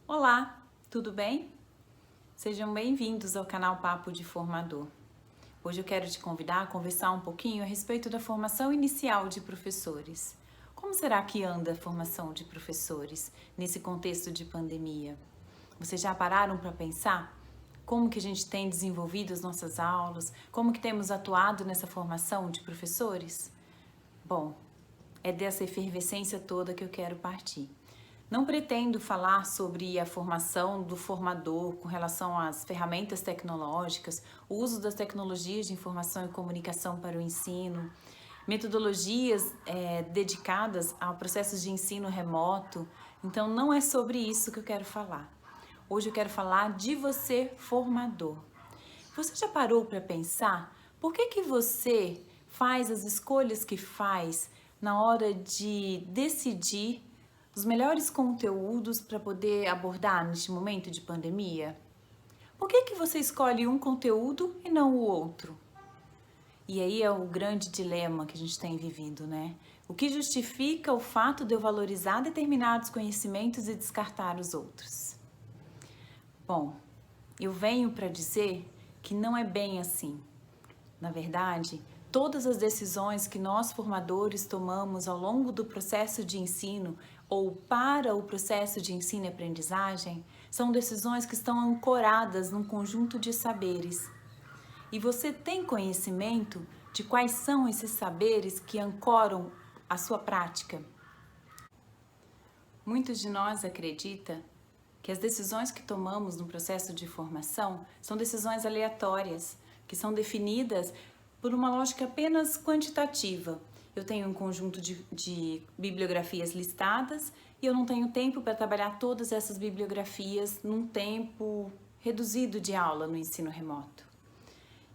Olá, tudo bem? Sejam bem-vindos ao canal Papo de Formador. Hoje eu quero te convidar a conversar um pouquinho a respeito da formação inicial de professores. Como será que anda a formação de professores nesse contexto de pandemia? Vocês já pararam para pensar como que a gente tem desenvolvido as nossas aulas? Como que temos atuado nessa formação de professores? Bom, é dessa efervescência toda que eu quero partir. Não pretendo falar sobre a formação do formador com relação às ferramentas tecnológicas, o uso das tecnologias de informação e comunicação para o ensino, metodologias dedicadas ao processo de ensino remoto. Então, não é sobre isso que eu quero falar. Hoje eu quero falar de você, formador. Você já parou para pensar por que você faz as escolhas que faz na hora de decidir os melhores conteúdos para poder abordar neste momento de pandemia? Por que você escolhe um conteúdo e não o outro? E aí é o grande dilema que a gente tem vivido, né? O que justifica o fato de eu valorizar determinados conhecimentos e descartar os outros? Bom, eu venho para dizer que não é bem assim. Na verdade, todas as decisões que nós formadores tomamos ao longo do processo de ensino ou para o processo de ensino e aprendizagem são decisões que estão ancoradas num conjunto de saberes. E você tem conhecimento de quais são esses saberes que ancoram a sua prática? Muitos de nós acreditam que as decisões que tomamos no processo de formação são decisões aleatórias, que são definidas por uma lógica apenas quantitativa. Eu tenho um conjunto de bibliografias listadas e eu não tenho tempo para trabalhar todas essas bibliografias num tempo reduzido de aula no ensino remoto.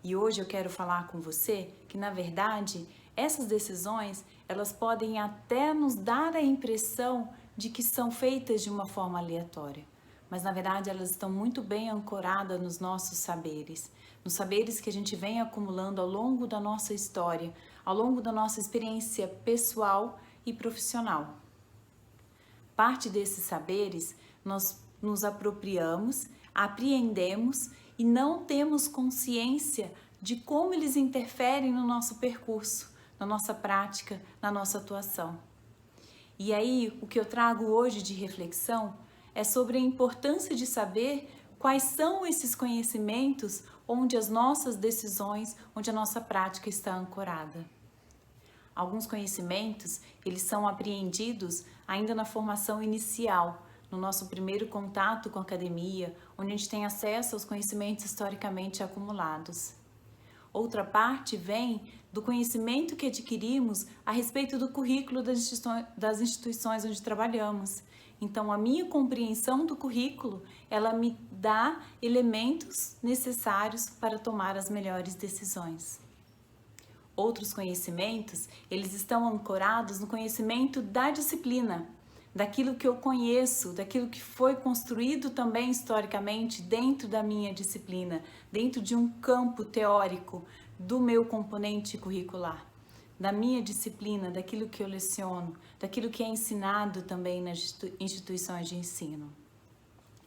E hoje eu quero falar com você que, na verdade, essas decisões, elas podem até nos dar a impressão de que são feitas de uma forma aleatória. Mas, na verdade, elas estão muito bem ancoradas nos nossos saberes, nos saberes que a gente vem acumulando ao longo da nossa história, ao longo da nossa experiência pessoal e profissional. Parte desses saberes nós nos apropriamos, apreendemos e não temos consciência de como eles interferem no nosso percurso, na nossa prática, na nossa atuação. E aí, o que eu trago hoje de reflexão é sobre a importância de saber quais são esses conhecimentos onde as nossas decisões, onde a nossa prática está ancorada. Alguns conhecimentos, eles são apreendidos ainda na formação inicial, no nosso primeiro contato com a academia, onde a gente tem acesso aos conhecimentos historicamente acumulados. Outra parte vem do conhecimento que adquirimos a respeito do currículo das instituições onde trabalhamos. Então, a minha compreensão do currículo, ela me dá elementos necessários para tomar as melhores decisões. Outros conhecimentos, eles estão ancorados no conhecimento da disciplina, daquilo que eu conheço, daquilo que foi construído também historicamente dentro da minha disciplina, dentro de um campo teórico do meu componente curricular, da minha disciplina, daquilo que eu leciono, daquilo que é ensinado também nas instituições de ensino.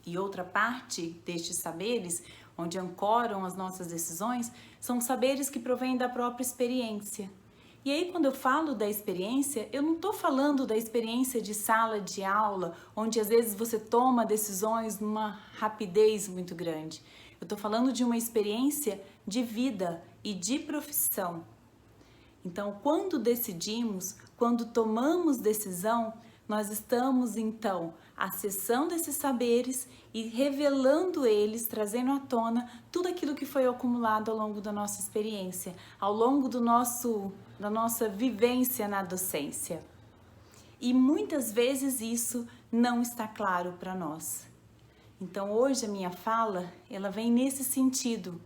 E outra parte destes saberes, onde ancoram as nossas decisões, são saberes que provêm da própria experiência. E aí, quando eu falo da experiência, eu não estou falando da experiência de sala de aula, onde às vezes você toma decisões numa rapidez muito grande. Eu estou falando de uma experiência de vida e de profissão. Então, quando decidimos, quando tomamos decisão, nós estamos então acessando esses saberes e revelando eles, trazendo à tona tudo aquilo que foi acumulado ao longo da nossa experiência, ao longo da nossa vivência na docência. E muitas vezes isso não está claro para nós. Então hoje a minha fala, ela vem nesse sentido,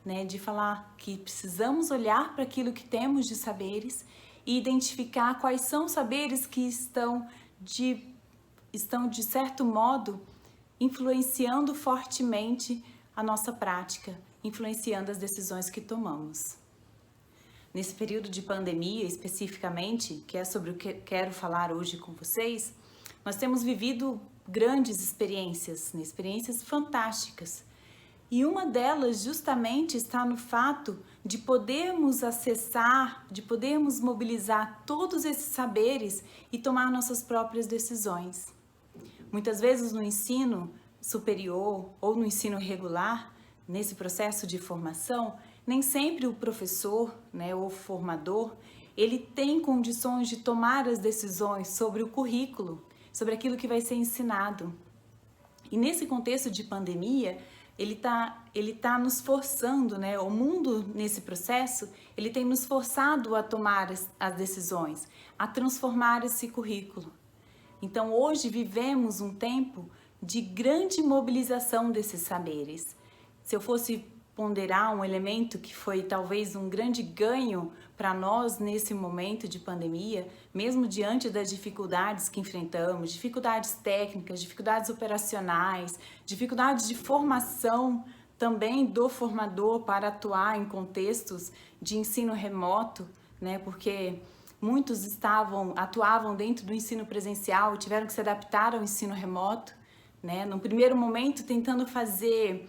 né, de falar que precisamos olhar para aquilo que temos de saberes e identificar quais são os saberes que estão de certo modo influenciando fortemente a nossa prática, influenciando as decisões que tomamos. Nesse período de pandemia, especificamente, que é sobre o que quero falar hoje com vocês, nós temos vivido grandes experiências, né? Experiências fantásticas. E uma delas justamente está no fato de podermos acessar, de podermos mobilizar todos esses saberes e tomar nossas próprias decisões. Muitas vezes no ensino superior ou no ensino regular, nesse processo de formação, nem sempre o professor, né, ou formador, ele tem condições de tomar as decisões sobre o currículo, sobre aquilo que vai ser ensinado. E nesse contexto de pandemia, ele tá nos forçando, né? O mundo nesse processo, ele tem nos forçado a tomar as decisões, a transformar esse currículo. Então hoje vivemos um tempo de grande mobilização desses saberes. Se eu fosse ponderar um elemento que foi talvez um grande ganho para nós nesse momento de pandemia, mesmo diante das dificuldades que enfrentamos, dificuldades técnicas, dificuldades operacionais, dificuldades de formação também do formador para atuar em contextos de ensino remoto, né? Porque muitos atuavam dentro do ensino presencial e tiveram que se adaptar ao ensino remoto, né? No primeiro momento tentando fazer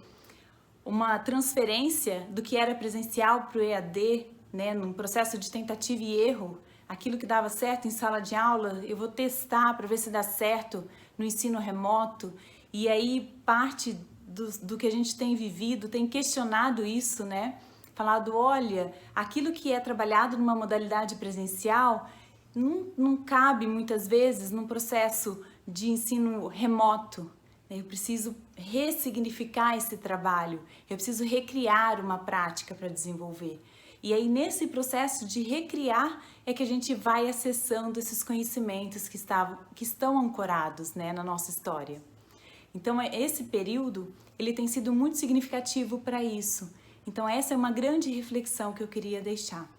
uma transferência do que era presencial para o EAD, né, num processo de tentativa e erro. Aquilo que dava certo em sala de aula, eu vou testar para ver se dá certo no ensino remoto. E aí parte do que a gente tem vivido, tem questionado isso, né? Falado, olha, aquilo que é trabalhado numa modalidade presencial não cabe muitas vezes num processo de ensino remoto. Eu preciso ressignificar esse trabalho, eu preciso recriar uma prática para desenvolver. E aí nesse processo de recriar é que a gente vai acessando esses conhecimentos que estão ancorados, né, na nossa história. Então esse período ele tem sido muito significativo para isso. Então essa é uma grande reflexão que eu queria deixar.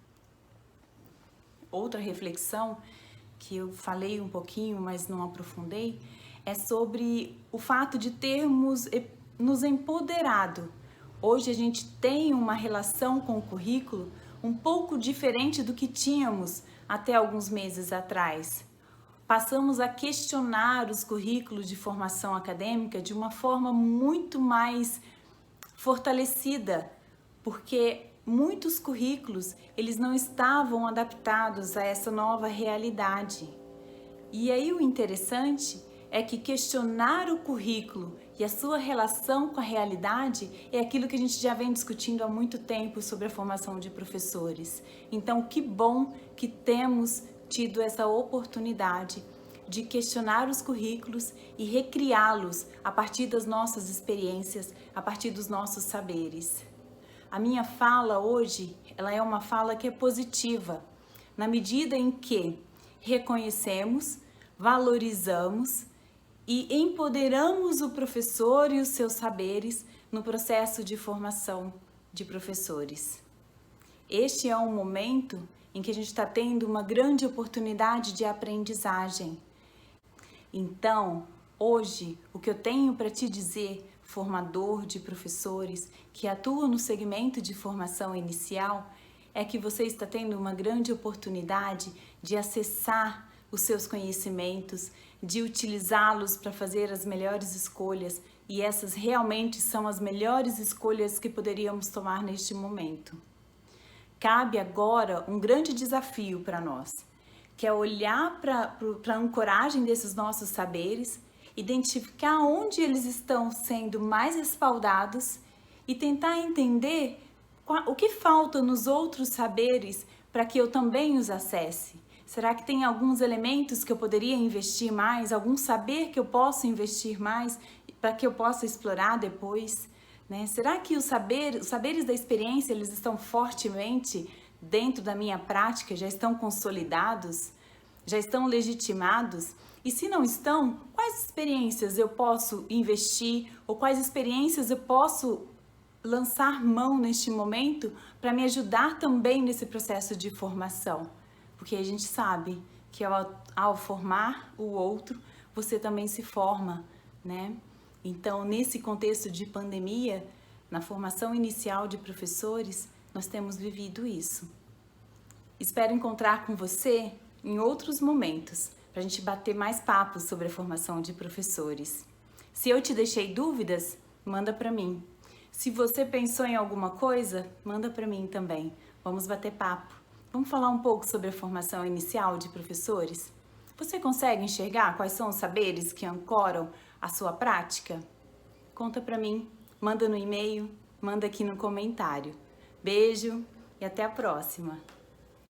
Outra reflexão que eu falei um pouquinho, mas não aprofundei, é sobre o fato de termos nos empoderado. Hoje a gente tem uma relação com o currículo um pouco diferente do que tínhamos até alguns meses atrás. Passamos a questionar os currículos de formação acadêmica de uma forma muito mais fortalecida, porque muitos currículos eles não estavam adaptados a essa nova realidade. E aí o interessante é que questionar o currículo e a sua relação com a realidade é aquilo que a gente já vem discutindo há muito tempo sobre a formação de professores. Então, que bom que temos tido essa oportunidade de questionar os currículos e recriá-los a partir das nossas experiências, a partir dos nossos saberes. A minha fala hoje, ela é uma fala que é positiva, na medida em que reconhecemos, valorizamos e empoderamos o professor e os seus saberes no processo de formação de professores. Este é um momento em que a gente está tendo uma grande oportunidade de aprendizagem. Então, hoje, o que eu tenho para te dizer, formador de professores que atua no segmento de formação inicial, é que você está tendo uma grande oportunidade de acessar os seus conhecimentos, de utilizá-los para fazer as melhores escolhas, e essas realmente são as melhores escolhas que poderíamos tomar neste momento. Cabe agora um grande desafio para nós, que é olhar para a ancoragem desses nossos saberes, identificar onde eles estão sendo mais respaldados e tentar entender o que falta nos outros saberes para que eu também os acesse. Será que tem alguns elementos que eu poderia investir mais, algum saber que eu posso investir mais para que eu possa explorar depois? Né? Será que os saberes da experiência eles estão fortemente dentro da minha prática, já estão consolidados, já estão legitimados? E se não estão, quais experiências eu posso investir ou quais experiências eu posso lançar mão neste momento para me ajudar também nesse processo de formação? Porque a gente sabe que ao formar o outro, você também se forma, né? Então, nesse contexto de pandemia, na formação inicial de professores, nós temos vivido isso. Espero encontrar com você em outros momentos, para para a gente bater mais papos sobre a formação de professores. Se eu te deixei dúvidas, manda para mim. Se você pensou em alguma coisa, manda para mim também. Vamos bater papo. Vamos falar um pouco sobre a formação inicial de professores? Você consegue enxergar quais são os saberes que ancoram a sua prática? Conta para mim, manda no e-mail, manda aqui no comentário. Beijo e até a próxima!